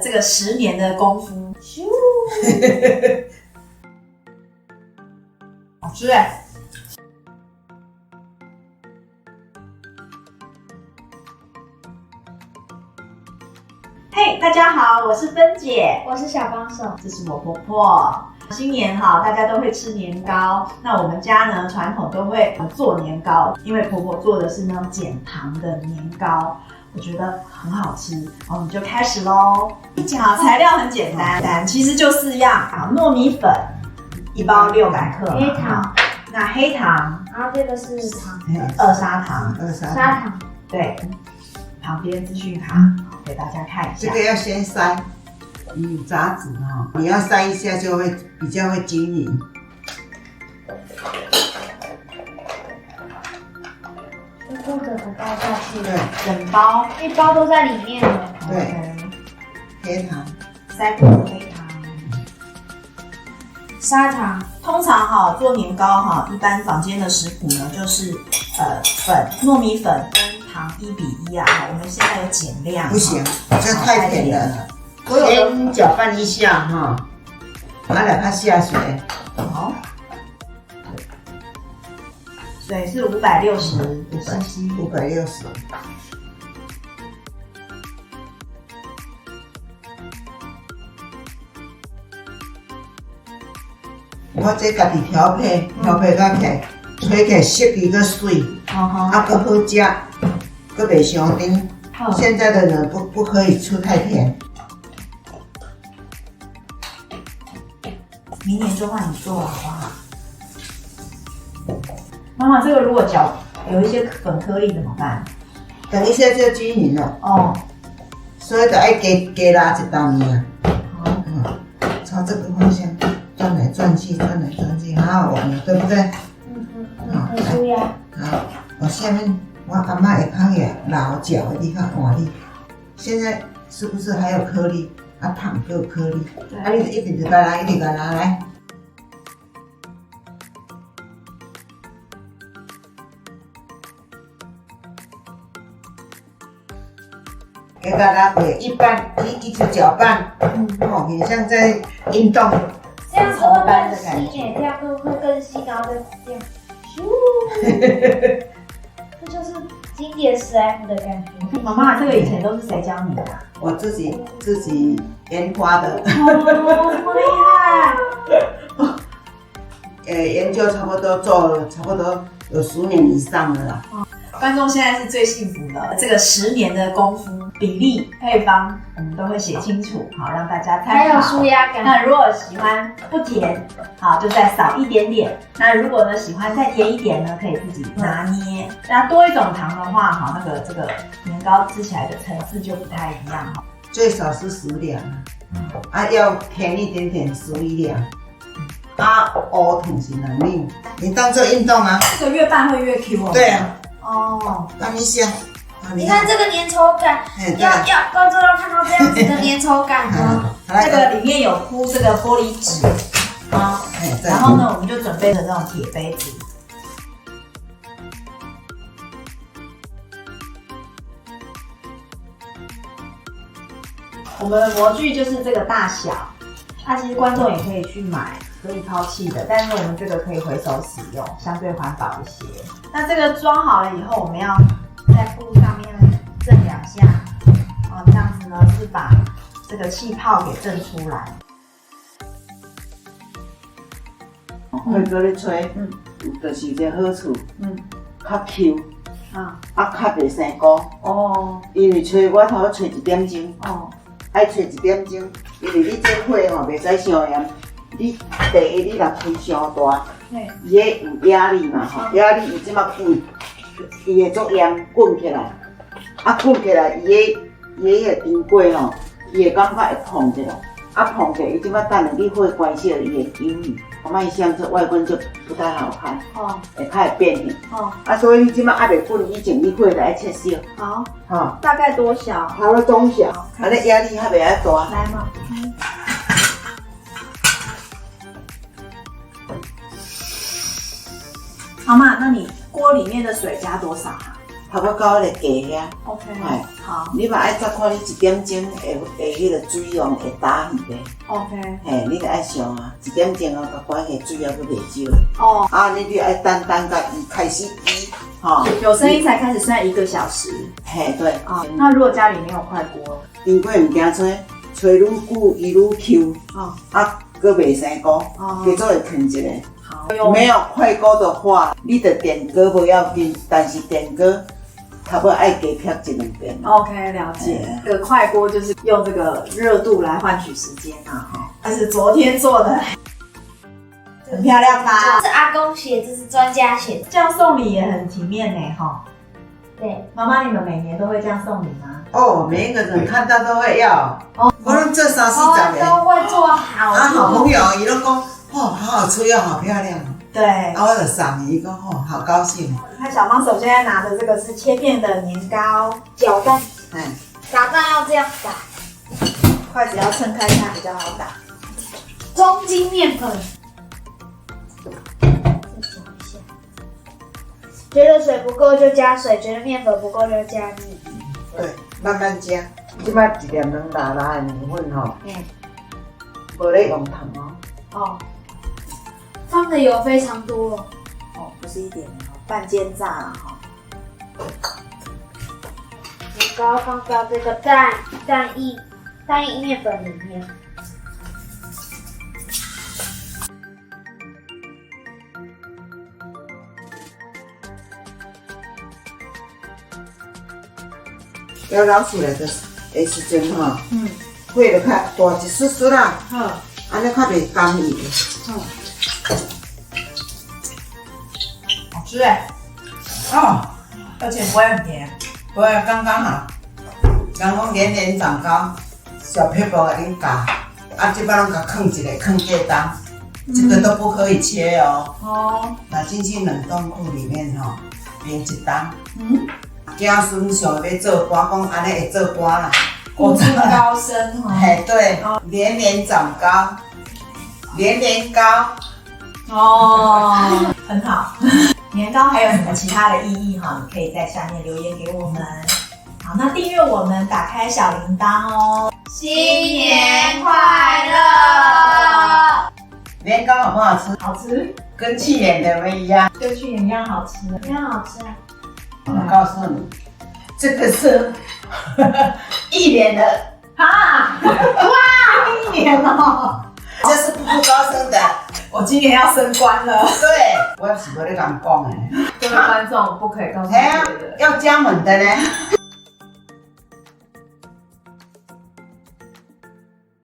这个10年的功夫，咻，好吃哎！嘿，大家好，我是芬姐，我是小帮手，这是我婆婆。新年哈，大家都会吃年糕。那我们家呢，传统都会做年糕，因为婆婆做的是那种减糖的年糕。我觉得很好吃，我们就开始咯。好，材料很简单，其实就4样。好，糯米粉1包600克，黑糖，那黑糖，然后这个是糖，二砂糖，砂糖，对，旁边资讯卡给大家看一下。这个要先筛，杂质哈，你要筛一下就会比较会均匀。就整个倒下去，对，整包1包都在里面了。对，黑糖，筛过的黑糖。砂糖，通常哈做年糕哈，一般坊间的食谱呢就是糯米粉跟糖1:1啊。我们现在有减量，不行，这太甜了。先搅拌一下哈，拿两它下水。好，水是560 cc， 560。我这家己调配到起，吹起色气个水，啊，搁好食，搁袂伤甜。现在的人不可以出太甜。明年就换你做了，好不好？妈妈，这个如果搅有一些粉颗粒怎么办？等一下就均匀了。哦，所以就要加拉一道面。好，朝这个方向转来转去，转来转去，很好玩的，对不对？很舒压。好，我下面我阿嬷会放个老角的地方换你。现在是不是还有颗粒？啊，糖都有颗粒。啊，你一直就该拿，一直该拿来。给它拉回一半，一直搅拌，哦，很像在运动。这样子会更稀耶，这样会更稀，然后再这样，咻，这就是经典10F 的感觉。妈妈，这个以前都是谁教你的？我自己研发的。哦，这么厉害！研究差不多做了差不多有10年以上了啦。观众现在是最幸福的，这个10年的功夫、比例、配方，我们都会写清楚，好让大家参考。还有舒压感。那如果喜欢不甜，好就再少一点点。那如果呢喜欢再甜一点呢，可以自己拿捏。那多一种糖的话，好这个年糕吃起来的层次就不太一样哈。最少是10两，啊要甜一点点11两，啊熬桶是能力，你当做运动啊。这个越拌会越 Q 哦。对啊。哦，拌一下。你看这个粘稠感，要观众要看到这样子的粘稠感哦。这个里面有铺这个玻璃纸啊，然后呢，我们就准备了这种铁杯子。我们的模具就是这个大小，那其实观众也可以去买可以抛弃的，但是我们这个可以回收使用，相对环保一些。那这个装好了以后，我们要在布上面震2下，这样子呢是把这个气泡给震出来。会搁咧吹，就是一个好处，较 Q， 啊较袂生菇。哦，因为吹我头吹1点钟，爱吹1点钟，因为你这火吼袂使伤严，你第一你若开伤大，伊个有压力嘛吼，压力伊即马滚，伊会足严滚起来，啊滚起来伊个甜粿吼，伊会感觉会碰起来，啊碰起来伊即马等下你火关小，伊会油腻，卖像这外观就不太好看，会较会变形，啊所以你即马还袂滚以前，你火就爱切小，好，大概多小？差不多中小，啊你压力还袂遐大。来嘛。好嘛，那你锅里面的水加多少啊？差不多到迄个架遐。OK，哎，好你嘛爱再看你1点钟会迄个水用会打鱼咧。 ，OK，嘿，你著爱上啊，1点钟啊，甲关个水也佫袂少。哦，啊，你就爱等甲伊开始移，吼。有声音才开始算1个小时。嘿，对。啊，那如果家里没有快锅，经过物件吹愈久伊愈 Q， 哦，啊，佫袂生菇，哦加做会啃一个。好，没有快锅的话，你的电锅不要紧，但是电锅差不多爱加撇1-2遍。OK， 了解。这个快锅就是用这个热度来换取时间啊，哈。这是昨天做的，很漂亮吧？这是阿公写，这是专家写的。这样送礼也很体面呢，哈。对，妈妈，你们每年都会这样送礼吗？哦，每一个人看到都会要。哦，我拢做3-4年。都会做好。啊，好朋友伊都讲，哦，好好吃又好漂亮。对。啊，我就送伊，讲哦，好高兴。看小帮手现在拿的这个是切片的年糕，搅拌，哎，打蛋要这样打，筷子要撑开它比较好打。中筋面粉。再搅一下，觉得水不够就加水，觉得面粉不够就加米。对，慢慢加。即摆1粒2拉拉的面粉吼，无咧用糖哦。哦放的油非常多。哦，不是一点哦，半煎炸了哈。年糕放到这个蛋液面粉里面。要捞出来的时阵吼，火就较大一丝丝啦，安尼较袂干伊。好吃哎，哦，而且不会很甜。不会刚刚好。人讲年年长高，小撇步给恁教，啊，这摆拢甲放一个放过当，这个都不可以切哦。哦，拿进去冷冻库里面吼，冰一当。嗯，子孙想要做官，讲安尼会做官啦。步步高升哈。嘿，对，年年长高，年年高。哦，很好。年糕还有什么其他的意义哈？你可以在下面留言给我们。好，那订阅我们，打开小铃铛哦。新年快乐！年糕好不好吃？好吃，跟去年的没一样。跟去年一样好吃。非常好吃啊！我告诉你，这个是1年的，啊！哇，1年了，这是步步高升的。我今年要升官了。对，我是无咧咁讲的。各位观众不可以告诉哎呀别人。要加盟的呢。